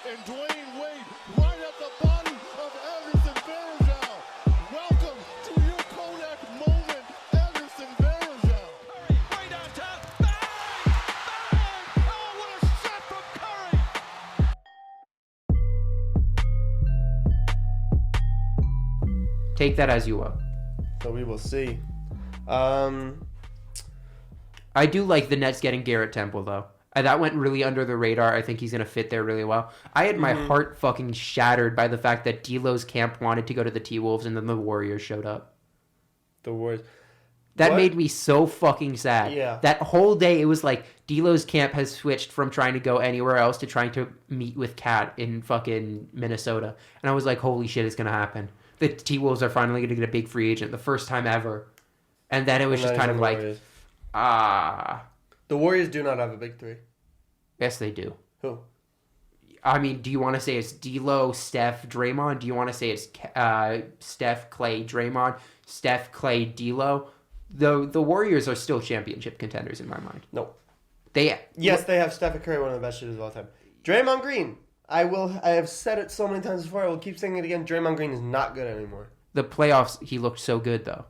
and Dwayne Wade right at the body of Anderson Varejao. Welcome to your Kodak moment, Anderson Varejao. Curry way downtown. Bang! Bang! Oh, what a shot from Curry! Take that as you will. So we will see. I do like the Nets getting Garrett Temple, though. That went really under the radar. I think he's going to fit there really well. I had my heart fucking shattered by the fact that D'Lo's camp wanted to go to the T-Wolves and then the Warriors showed up. The Warriors. That What? made me so fucking sad. Yeah. That whole day, it was like D'Lo's camp has switched from trying to go anywhere else to trying to meet with Kat in fucking Minnesota. And I was like, holy shit, it's going to happen. The T-Wolves are finally going to get a big free agent, the first time ever. And then it was just kind of like, The Warriors do not have a big three. Yes, they do. Who? I mean, do you want to say it's D'Lo, Steph, Draymond? Do you want to say it's Steph, Clay, Draymond, Steph, Clay, D'Lo? The Warriors are still championship contenders in my mind. No. Yes, they have Steph Curry, one of the best shooters of all time. Draymond Green. I have said it so many times before. I will keep saying it again. Draymond Green is not good anymore. The playoffs, he looked so good though.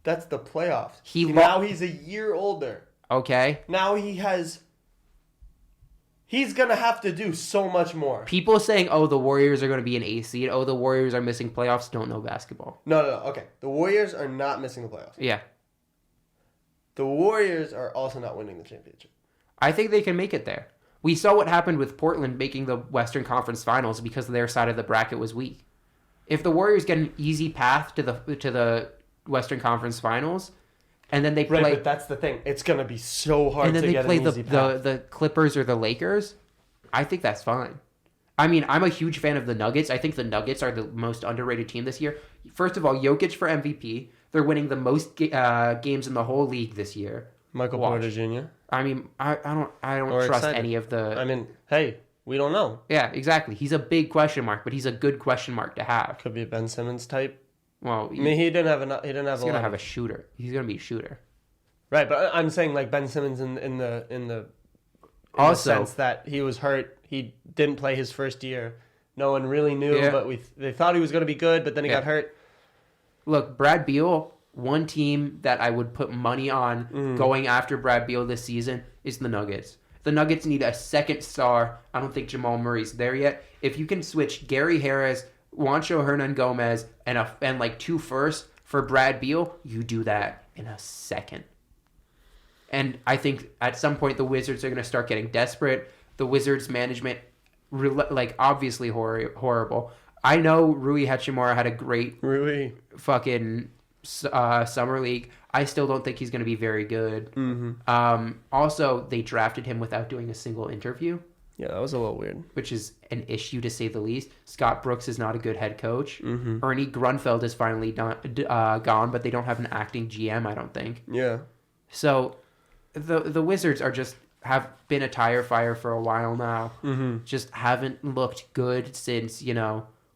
That's the playoffs. Now he's a year older. Okay. Now he's going to have to do so much more. People saying, oh, the Warriors are going to be an A seed. Oh, the Warriors are missing playoffs. Don't know basketball. No. Okay. The Warriors are not missing the playoffs. Yeah. The Warriors are also not winning the championship. I think they can make it there. We saw what happened with Portland making the Western Conference Finals because their side of the bracket was weak. If the Warriors get an easy path to the Western Conference Finals, and then they play, Right, but that's the thing. It's going to be so hard and then to they get play an easy path. the Clippers or the Lakers, I think that's fine. I mean, I'm a huge fan of the Nuggets. I think the Nuggets are the most underrated team this year. First of all, Jokic for MVP. They're winning the most games in the whole league this year. Michael Porter Jr. I mean, I don't trust any of the. I mean, hey, we don't know. Yeah, exactly. He's a big question mark, but he's a good question mark to have. Could be a Ben Simmons type. Well, I mean, he didn't have he's gonna have a shooter. He's gonna be a shooter. Right, but I'm saying like Ben Simmons in the Also, sense that he was hurt. He didn't play his first year. No one really knew, Yeah. but they thought he was going to be good, but then he got hurt. Look, Brad Beal, one team that I would put money on going after Brad Beal this season is the Nuggets. The Nuggets need a second star. I don't think Jamal Murray's there yet. If you can switch Gary Harris, Juancho Hernan-Gomez, and like 2 firsts for Brad Beal, you do that in a second. And I think at some point the Wizards are going to start getting desperate. The Wizards management, obviously horrible. I know Rui Hachimura had a great fucking summer league. I still don't think he's going to be very good. Mm-hmm. Also, they drafted him without doing a single interview. Yeah, that was a little weird. Which is an issue to say the least. Scott Brooks is not a good head coach. Mm-hmm. Ernie Grunfeld is finally gone, but they don't have an acting GM, I don't think. Yeah. So the Wizards have been a tire fire for a while now. Mm-hmm. Just haven't looked good since,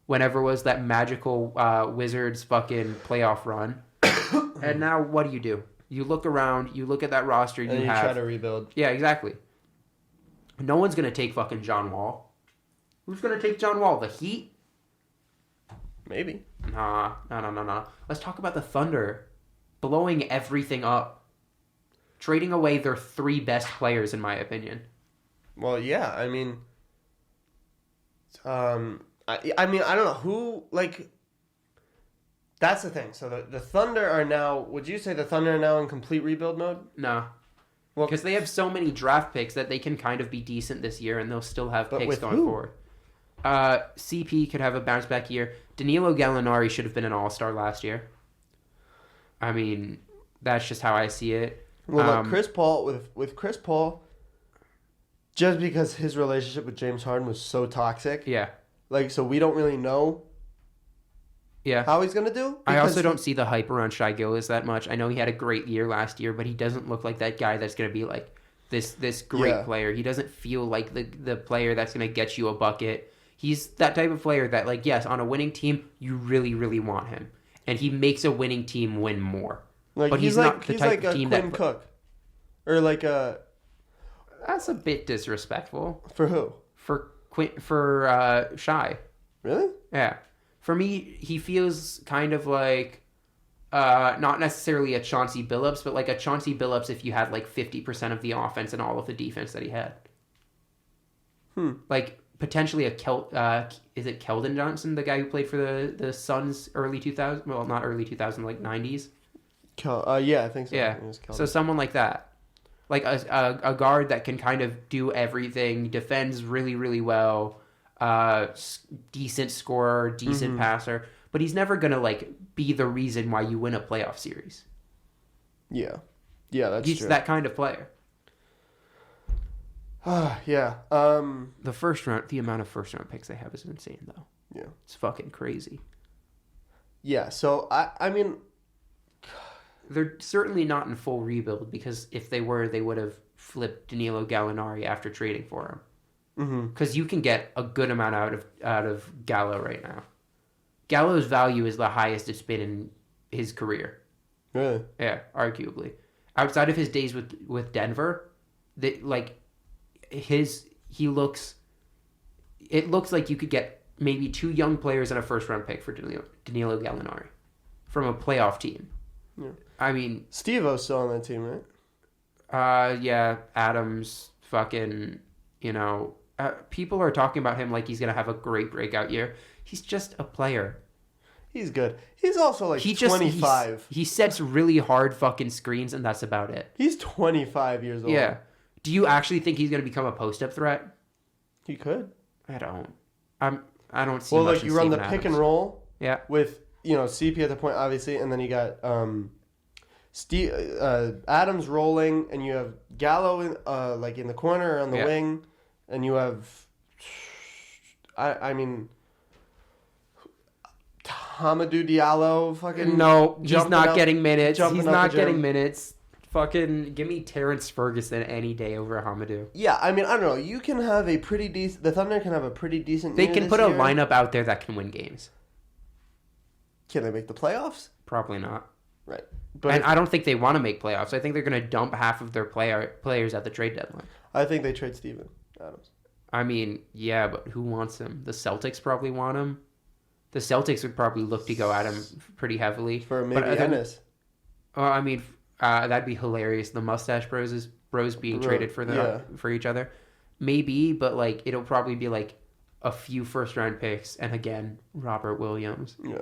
whenever was that magical Wizards fucking playoff run. And now what do? You look around, you look at that roster, and you try to rebuild. Yeah, exactly. No one's going to take fucking John Wall. Who's going to take John Wall? The Heat? Maybe. Nah. Let's talk about the Thunder blowing everything up. Trading away their 3 best players, in my opinion. Well, yeah. I mean, I don't know who, that's the thing. So the Thunder are now, would you say the Thunder are now in complete rebuild mode? No. Well, because they have so many draft picks that they can kind of be decent this year, and they'll still have picks going forward. CP could have a bounce back year. Danilo Gallinari should have been an all-star last year. I mean, that's just how I see it. Well, Chris Paul, with Chris Paul, just because his relationship with James Harden was so toxic. Yeah. So we don't really know how he's going to do. I also don't see the hype around Shai Gilgeous that much. I know he had a great year last year, but he doesn't look like that guy that's going to be like this great player. He doesn't feel like the player that's going to get you a bucket. He's that type of player that, yes, on a winning team, you really, really want him. And he makes a winning team win more. But he's not the type of team that... Cook. Or That's a bit disrespectful. For who? For Shy. Really? Yeah. For me, he feels kind of like not necessarily a Chauncey Billups, but like a Chauncey Billups if you had like 50% of the offense and all of the defense that he had. Like potentially is it Keldon Johnson, the guy who played for the Suns early 2000? Well, not early 2000, like 90s. Yeah, I think so. Yeah. So someone like that. Like a guard that can kind of do everything, defends really, really well, decent scorer, decent passer, but he's never going to like be the reason why you win a playoff series. Yeah. Yeah, that's true. He's that kind of player. Yeah. The amount of first round picks they have is insane though. Yeah. It's fucking crazy. Yeah, so I mean, they're certainly not in full rebuild because if they were, they would have flipped Danilo Gallinari after trading for him. Because you can get a good amount out of Gallo right now. Gallo's value is the highest it's been in his career. Really? Yeah, arguably. Outside of his days with Denver, it looks like you could get maybe 2 young players and a first round pick for Danilo Gallinari from a playoff team. Yeah. I mean, Steve-O's still on that team, right? Yeah, Adams, fucking, people are talking about him like he's gonna have a great breakout year. He's just a player. He's good. He's also like 25. He sets really hard fucking screens, and that's about it. He's 25 years old. Yeah. Do you actually think he's gonna become a post-up threat? He could. I don't. I don't see. Well, much like in you run the Steven pick Adams. and roll. Yeah. With CP at the point, obviously, and then you got Adams rolling, and you have Gallo in the corner or on the wing, and you have I mean Hamidou Diallo fucking no, he's not getting minutes. He's not getting minutes. Fucking give me Terrence Ferguson any day over Hamidou. Yeah, I mean, I don't know. You can have a pretty decent. The Thunder can have a pretty decent. They year can this put year. a lineup out there that can win games. Can they make the playoffs? Probably not. Right. And I don't think they want to make playoffs. I think they're going to dump half of their players at the trade deadline. I think they trade Steven Adams. I mean, yeah, but who wants him? The Celtics probably want him. The Celtics would probably look to go at him pretty heavily. For maybe Ennis. I mean, that'd be hilarious. The Mustache Bros being traded for each other. Maybe, but like it'll probably be like a few first round picks and again Robert Williams. Yeah.